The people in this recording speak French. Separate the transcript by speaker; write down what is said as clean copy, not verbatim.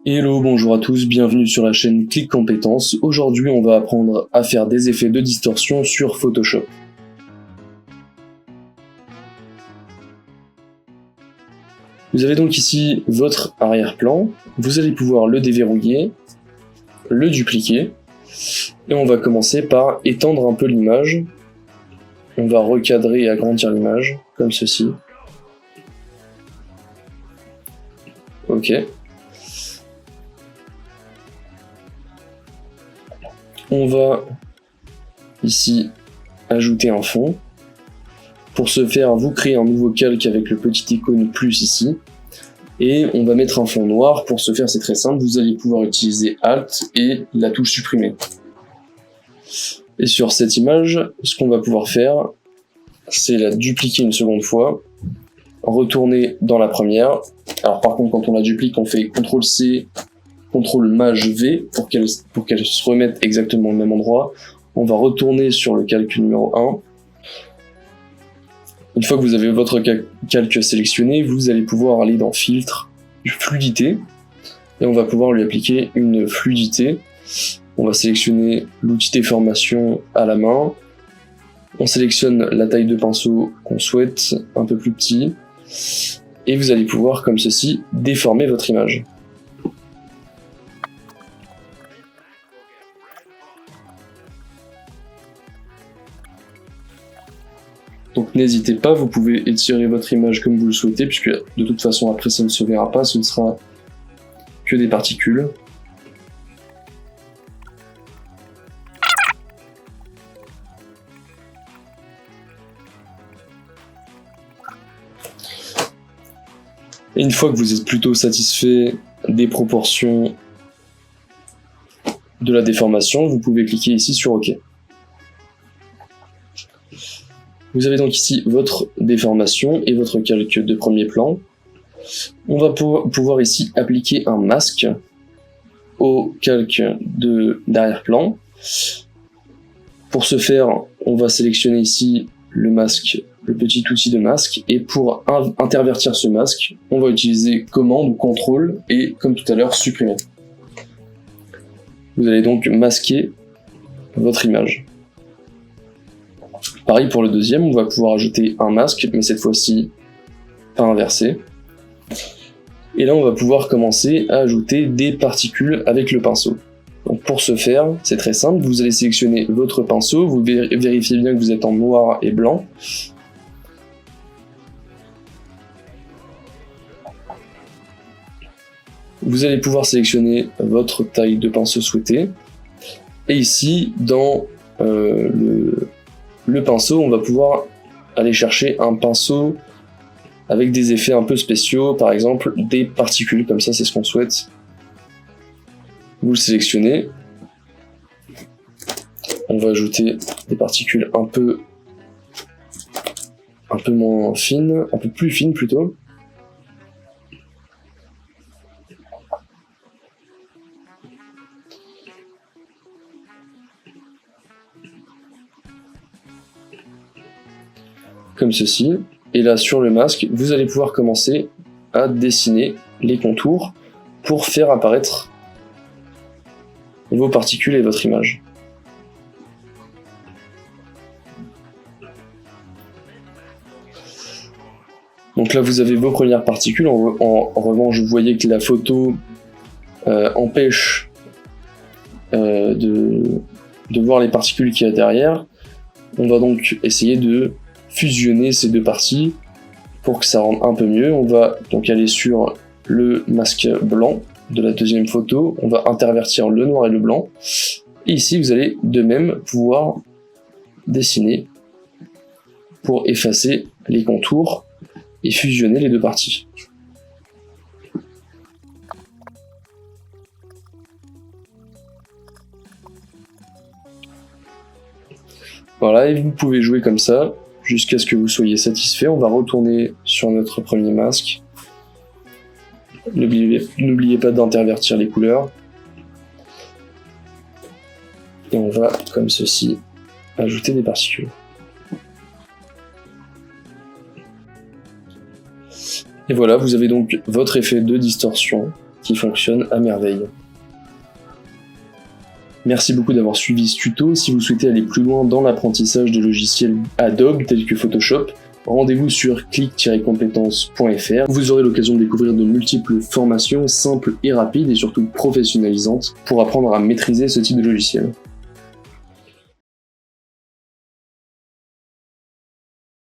Speaker 1: Hello, bonjour à tous, bienvenue sur la chaîne Click Compétences. Aujourd'hui, on va apprendre à faire des effets de distorsion sur Photoshop. Vous avez donc ici votre arrière-plan, vous allez pouvoir le déverrouiller, le dupliquer, et on va commencer par étendre un peu l'image. On va recadrer et agrandir l'image, comme ceci. Ok. On va ici ajouter un fond. Pour ce faire, vous créez un nouveau calque avec le petit icône plus ici. Et on va mettre un fond noir. Pour ce faire, c'est très simple. Vous allez pouvoir utiliser Alt et la touche supprimer. Et sur cette image, ce qu'on va pouvoir faire, c'est la dupliquer une seconde fois. Retourner dans la première. Alors par contre, quand on la duplique, on fait CTRL-C, CTRL-MAJ-V pour qu'elle se remette exactement au même endroit. On va retourner sur le calque numéro 1. Une fois que vous avez votre calque sélectionné, vous allez pouvoir aller dans Filtre, Fluidité, et on va pouvoir lui appliquer une fluidité. On va sélectionner l'outil déformation à la main. On sélectionne la taille de pinceau qu'on souhaite, un peu plus petit, et vous allez pouvoir, comme ceci, déformer votre image. Donc n'hésitez pas, vous pouvez étirer votre image comme vous le souhaitez, puisque de toute façon après ça ne se verra pas, ce ne sera que des particules. Et une fois que vous êtes plutôt satisfait des proportions de la déformation, vous pouvez cliquer ici sur OK. Vous avez donc ici votre déformation et votre calque de premier plan. On va pouvoir ici appliquer un masque au calque d'arrière-plan. Pour ce faire, on va sélectionner ici le masque, le petit outil de masque, et pour intervertir ce masque, on va utiliser commande ou contrôle et, comme tout à l'heure, supprimer. Vous allez donc masquer votre image. Pareil pour le deuxième, on va pouvoir ajouter un masque, mais cette fois-ci pas inversé. Et là, on va pouvoir commencer à ajouter des particules avec le pinceau. Donc pour ce faire, c'est très simple, vous allez sélectionner votre pinceau, vous vérifiez bien que vous êtes en noir et blanc. Vous allez pouvoir sélectionner votre taille de pinceau souhaitée. Et ici, dans le pinceau, on va pouvoir aller chercher un pinceau avec des effets un peu spéciaux, par exemple des particules, comme ça c'est ce qu'on souhaite. Vous le sélectionnez. On va ajouter des particules un peu moins fines, un peu plus fines plutôt. Comme ceci, et là sur le masque, vous allez pouvoir commencer à dessiner les contours pour faire apparaître vos particules et votre image. Donc là vous avez vos premières particules, en revanche vous voyez que la photo empêche de voir les particules qu'il y a derrière. On va donc essayer de fusionner ces deux parties pour que ça rende un peu mieux. On va donc aller sur le masque blanc de la deuxième photo, on va intervertir le noir et le blanc, et ici vous allez de même pouvoir dessiner pour effacer les contours et fusionner les deux parties. Voilà, et vous pouvez jouer comme ça jusqu'à ce que vous soyez satisfait. On va retourner sur notre premier masque. N'oubliez pas d'intervertir les couleurs. Et on va, comme ceci, ajouter des particules. Et voilà, vous avez donc votre effet de distorsion qui fonctionne à merveille. Merci beaucoup d'avoir suivi ce tuto. Si vous souhaitez aller plus loin dans l'apprentissage de logiciels Adobe tels que Photoshop, rendez-vous sur clic-compétences.fr. Vous aurez l'occasion de découvrir de multiples formations simples et rapides et surtout professionnalisantes pour apprendre à maîtriser ce type de logiciel.